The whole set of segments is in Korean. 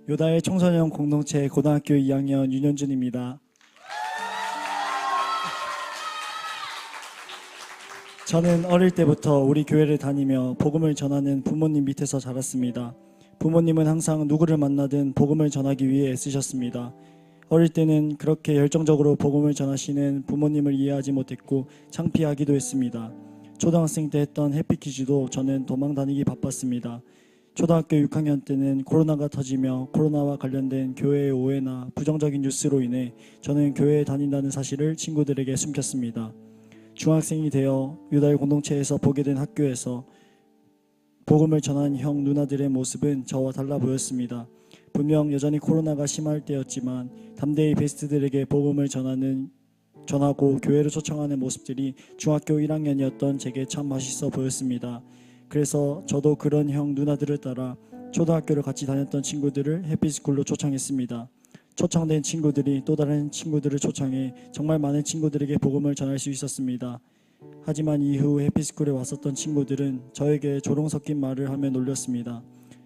요다의 청소년 공동체 고등학교 2학년 윤현준입니다. 저는 어릴 때부터 우리 교회를 다니며 복음을 전하는 부모님 밑에서 자랐습니다. 부모님은 항상 누구를 만나든 복음을 전하기 위해 애쓰셨습니다. 어릴 때는 그렇게 열정적으로 복음을 전하시는 부모님을 이해하지 못했고 창피하기도 했습니다. 초등학생 때 했던 해피퀴즈도 저는 도망 다니기 바빴습니다. 초등학교 6학년 때는 코로나가 터지며 코로나와 관련된 교회의 오해나 부정적인 뉴스로 인해 저는 교회에 다닌다는 사실을 친구들에게 숨겼습니다. 중학생이 되어 유다의 공동체에서 보게 된 학교에서 복음을 전한 형 누나들의 모습은 저와 달라 보였습니다. 분명 여전히 코로나가 심할 때였지만 담대히 베스트들에게 복음을 전하고 교회를 초청하는 모습들이 중학교 1학년이었던 제게 참 멋있어 보였습니다. 그래서 저도 그런 형 누나들을 따라 초등학교를 같이 다녔던 친구들을 해피스쿨로 초청했습니다. 초청된 친구들이 또 다른 친구들을 초청해 정말 많은 친구들에게 복음을 전할 수 있었습니다. 하지만 이후 해피스쿨에 왔었던 친구들은 저에게 조롱 섞인 말을 하며 놀렸습니다.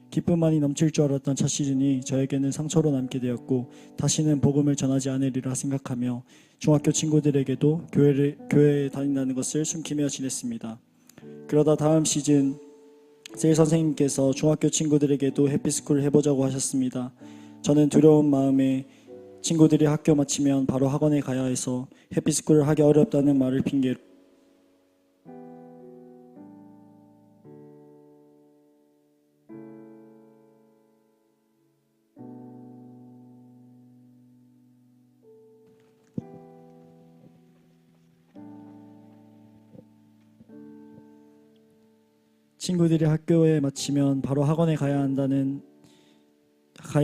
기쁨만이 넘칠 줄 알았던 첫 시즌이 저에게는 상처로 남게 되었고 다시는 복음을 전하지 않으리라 생각하며 중학교 친구들에게도 교회에 다닌다는 것을 숨기며 지냈습니다. 그러다 다음 시즌 세일 선생님께서 중학교 친구들에게도 해피스쿨을 해보자고 하셨습니다. 저는 두려운 마음에 친구들이 학교 마치면 바로 학원에 가야 해서 해피스쿨을 하기 어렵다는 말을 핑계로 친구들이 학교에 마치면 바로 학원에 가야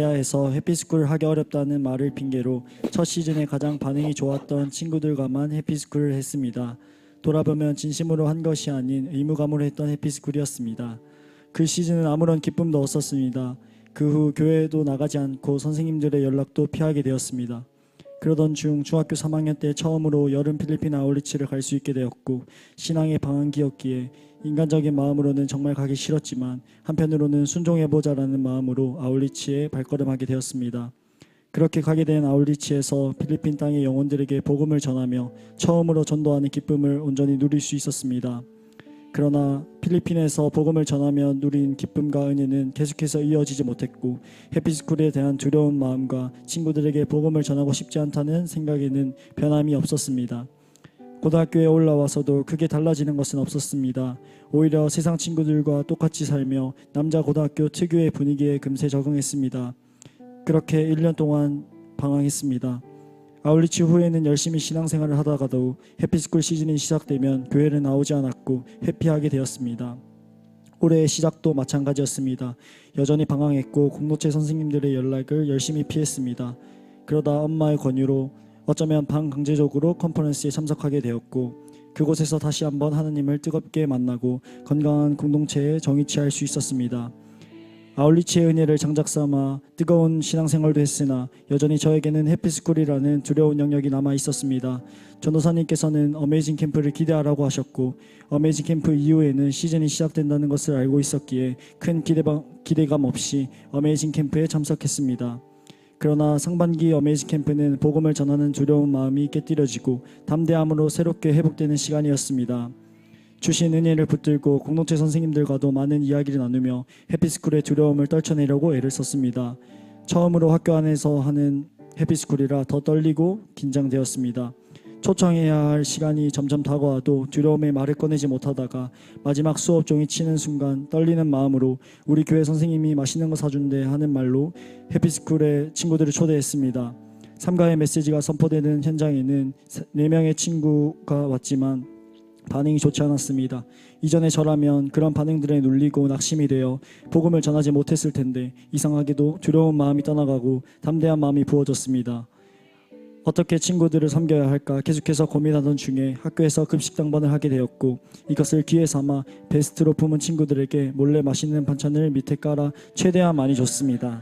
해서 해피스쿨을 하기 어렵다는 말을 핑계로 첫 시즌에 가장 반응이 좋았던 친구들과만 해피스쿨을 했습니다. 돌아보면 진심으로 한 것이 아닌 의무감으로 했던 해피스쿨이었습니다. 그 시즌은 아무런 기쁨도 없었습니다. 그 후 교회에도 나가지 않고 선생님들의 연락도 피하게 되었습니다. 그러던 중 중학교 3학년 때 처음으로 여름 필리핀 아울리치를 갈 수 있게 되었고 신앙의 방황기였기에 인간적인 마음으로는 정말 가기 싫었지만 한편으로는 순종해보자라는 마음으로 아울리치에 발걸음하게 되었습니다. 그렇게 가게 된 아울리치에서 필리핀 땅의 영혼들에게 복음을 전하며 처음으로 전도하는 기쁨을 온전히 누릴 수 있었습니다. 그러나 필리핀에서 복음을 전하며 누린 기쁨과 은혜는 계속해서 이어지지 못했고 해피스쿨에 대한 두려운 마음과 친구들에게 복음을 전하고 싶지 않다는 생각에는 변함이 없었습니다. 고등학교에 올라와서도 크게 달라지는 것은 없었습니다. 오히려 세상 친구들과 똑같이 살며 남자 고등학교 특유의 분위기에 금세 적응했습니다. 그렇게 1년 동안 방황했습니다. 아울리치 후에는 열심히 신앙생활을 하다가도 해피스쿨 시즌이 시작되면 교회를 나오지 않았고 회피하게 되었습니다. 올해의 시작도 마찬가지였습니다. 여전히 방황했고 공동체 선생님들의 연락을 열심히 피했습니다. 그러다 엄마의 권유로 어쩌면 반강제적으로 컨퍼런스에 참석하게 되었고 그곳에서 다시 한번 하나님을 뜨겁게 만나고 건강한 공동체에 정의치할 수 있었습니다. 아울리치의 은혜를 장작 삼아 뜨거운 신앙생활도 했으나 여전히 저에게는 해피스쿨이라는 두려운 영역이 남아 있었습니다. 전도사님께서는 어메이징 캠프를 기대하라고 하셨고 어메이징 캠프 이후에는 시즌이 시작된다는 것을 알고 있었기에 큰 기대감 없이 어메이징 캠프에 참석했습니다. 그러나 상반기 어메이징 캠프는 복음을 전하는 두려운 마음이 깨뜨려지고 담대함으로 새롭게 회복되는 시간이었습니다. 주신 은혜를 붙들고 공동체 선생님들과도 많은 이야기를 나누며 해피스쿨의 두려움을 떨쳐내려고 애를 썼습니다. 처음으로 학교 안에서 하는 해피스쿨이라 더 떨리고 긴장되었습니다. 초청해야 할 시간이 점점 다가와도 두려움에 말을 꺼내지 못하다가 마지막 수업 종이 치는 순간 떨리는 마음으로 우리 교회 선생님이 맛있는 거 사준대 하는 말로 해피스쿨에 친구들을 초대했습니다. 삼가의 메시지가 선포되는 현장에는 4명의 친구가 왔지만 반응이 좋지 않았습니다. 이전에 저라면 그런 반응들에 눌리고 낙심이 되어 복음을 전하지 못했을 텐데 이상하게도 두려운 마음이 떠나가고 담대한 마음이 부어졌습니다. 어떻게 친구들을 섬겨야 할까 계속해서 고민하던 중에 학교에서 급식 당번을 하게 되었고 이것을 기회 삼아 베스트로 품은 친구들에게 몰래 맛있는 반찬을 밑에 깔아 최대한 많이 줬습니다.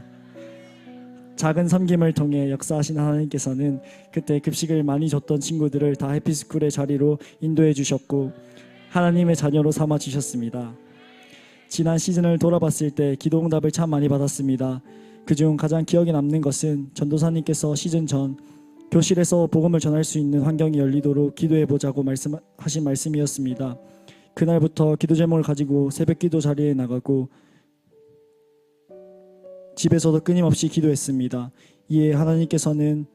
작은 섬김을 통해 역사하신 하나님께서는 그때 급식을 많이 줬던 친구들을 다 해피스쿨의 자리로 인도해 주셨고 하나님의 자녀로 삼아 주셨습니다. 지난 시즌을 돌아봤을 때 기도 응답을 참 많이 받았습니다. 그중 가장 기억에 남는 것은 전도사님께서 시즌 전 교실에서 복음을 전할 수 있는 환경이 열리도록 기도해 보자고 하신 말씀이었습니다. 그날부터 기도 제목을 가지고 새벽 기도 자리에 나가고 집에서도 끊임없이 기도했습니다. 이에 하나님께서는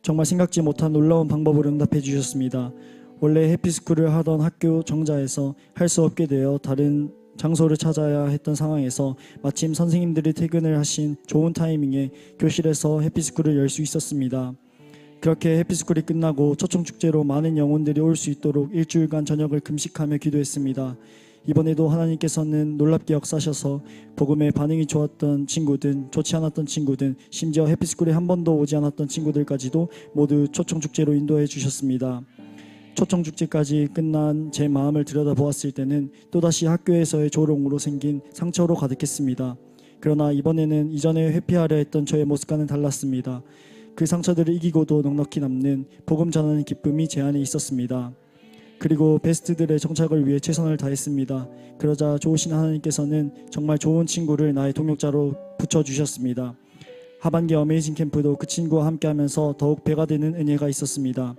정말 생각지 못한 놀라운 방법으로 응답해 주셨습니다. 원래 해피스쿨을 하던 학교 정자에서 할 수 없게 되어 다른 장소를 찾아야 했던 상황에서 마침 선생님들이 퇴근을 하신 좋은 타이밍에 교실에서 해피스쿨을 열 수 있었습니다. 그렇게 해피스쿨이 끝나고 초청축제로 많은 영혼들이 올 수 있도록 일주일간 저녁을 금식하며 기도했습니다. 이번에도 하나님께서는 놀랍게 역사하셔서 복음에 반응이 좋았던 친구든 좋지 않았던 친구든 심지어 해피스쿨에 한 번도 오지 않았던 친구들까지도 모두 초청축제로 인도해 주셨습니다. 초청축제까지 끝난 제 마음을 들여다보았을 때는 또다시 학교에서의 조롱으로 생긴 상처로 가득했습니다. 그러나 이번에는 이전에 회피하려 했던 저의 모습과는 달랐습니다. 그 상처들을 이기고도 넉넉히 남는 복음 전하는 기쁨이 제 안에 있었습니다. 그리고 베스트들의 정착을 위해 최선을 다했습니다. 그러자 좋으신 하나님께서는 정말 좋은 친구를 나의 동역자로 붙여주셨습니다. 하반기 어메이징 캠프도 그 친구와 함께하면서 더욱 배가 되는 은혜가 있었습니다.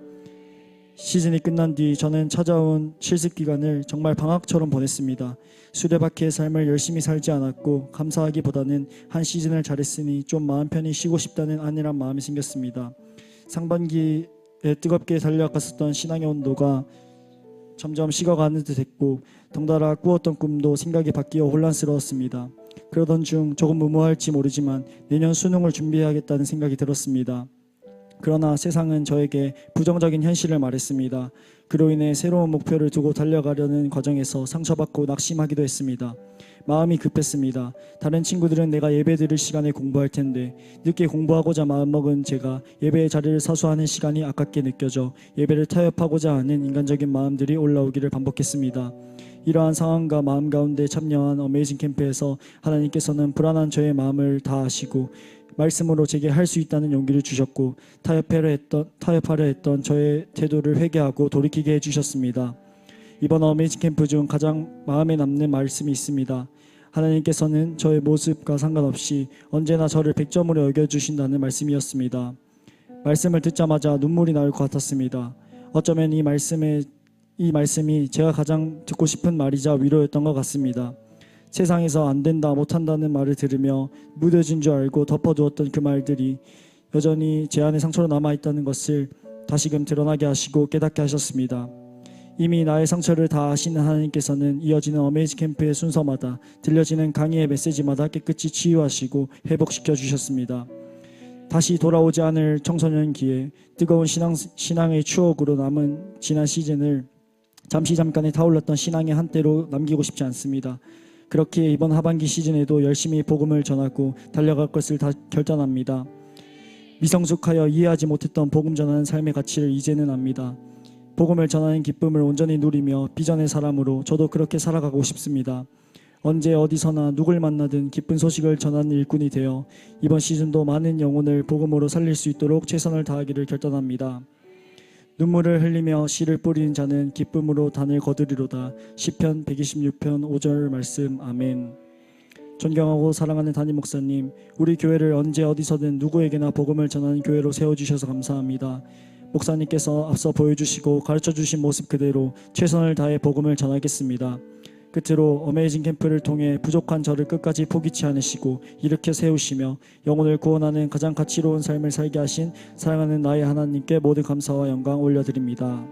시즌이 끝난 뒤 저는 찾아온 실습 기간을 정말 방학처럼 보냈습니다. 수레바퀴의 삶을 열심히 살지 않았고 감사하기보다는 한 시즌을 잘했으니 좀 마음 편히 쉬고 싶다는 안일한 마음이 생겼습니다. 상반기에 뜨겁게 달려갔었던 신앙의 온도가 점점 식어가는 듯 했고 덩달아 꾸었던 꿈도 생각이 바뀌어 혼란스러웠습니다. 그러던 중 조금 무모할지 모르지만 내년 수능을 준비해야겠다는 생각이 들었습니다. 그러나 세상은 저에게 부정적인 현실을 말했습니다. 그로 인해 새로운 목표를 두고 달려가려는 과정에서 상처받고 낙심하기도 했습니다. 마음이 급했습니다. 다른 친구들은 내가 예배 드릴 시간에 공부할 텐데 늦게 공부하고자 마음먹은 제가 예배의 자리를 사수하는 시간이 아깝게 느껴져 예배를 타협하고자 하는 인간적인 마음들이 올라오기를 반복했습니다. 이러한 상황과 마음 가운데 참여한 어메이징 캠프에서 하나님께서는 불안한 저의 마음을 다 아시고 말씀으로 제게 할 수 있다는 용기를 주셨고 타협하려 했던 저의 태도를 회개하고 돌이키게 해주셨습니다. 이번 어메이징 캠프 중 가장 마음에 남는 말씀이 있습니다. 하나님께서는 저의 모습과 상관없이 언제나 저를 100점으로 여겨주신다는 말씀이었습니다. 말씀을 듣자마자 눈물이 나올 것 같았습니다. 어쩌면 이 말씀이 제가 가장 듣고 싶은 말이자 위로였던 것 같습니다. 세상에서 안 된다, 못한다는 말을 들으며 무뎌진 줄 알고 덮어두었던 그 말들이 여전히 제 안에 상처로 남아있다는 것을 다시금 드러나게 하시고 깨닫게 하셨습니다. 이미 나의 상처를 다 아시는 하나님께서는 이어지는 어메이징 캠프의 순서마다 들려지는 강의의 메시지마다 깨끗이 치유하시고 회복시켜 주셨습니다. 다시 돌아오지 않을 청소년기에 뜨거운 신앙의 추억으로 남은 지난 시즌을 잠깐의 타올랐던 신앙의 한때로 남기고 싶지 않습니다. 그렇기에 이번 하반기 시즌에도 열심히 복음을 전하고 달려갈 것을 다 결단합니다. 미성숙하여 이해하지 못했던 복음 전하는 삶의 가치를 이제는 압니다. 복음을 전하는 기쁨을 온전히 누리며 비전의 사람으로 저도 그렇게 살아가고 싶습니다. 언제 어디서나 누굴 만나든 기쁜 소식을 전하는 일꾼이 되어 이번 시즌도 많은 영혼을 복음으로 살릴 수 있도록 최선을 다하기를 결단합니다. 눈물을 흘리며 씨를 뿌리는 자는 기쁨으로 단을 거두리로다. 시편 126편 5절 말씀. 아멘. 존경하고 사랑하는 담임 목사님, 우리 교회를 언제 어디서든 누구에게나 복음을 전하는 교회로 세워주셔서 감사합니다. 목사님께서 앞서 보여주시고 가르쳐주신 모습 그대로 최선을 다해 복음을 전하겠습니다. 끝으로 어메이징 캠프를 통해 부족한 저를 끝까지 포기치 않으시고 일으켜 세우시며 영혼을 구원하는 가장 가치로운 삶을 살게 하신 사랑하는 나의 하나님께 모든 감사와 영광 올려드립니다.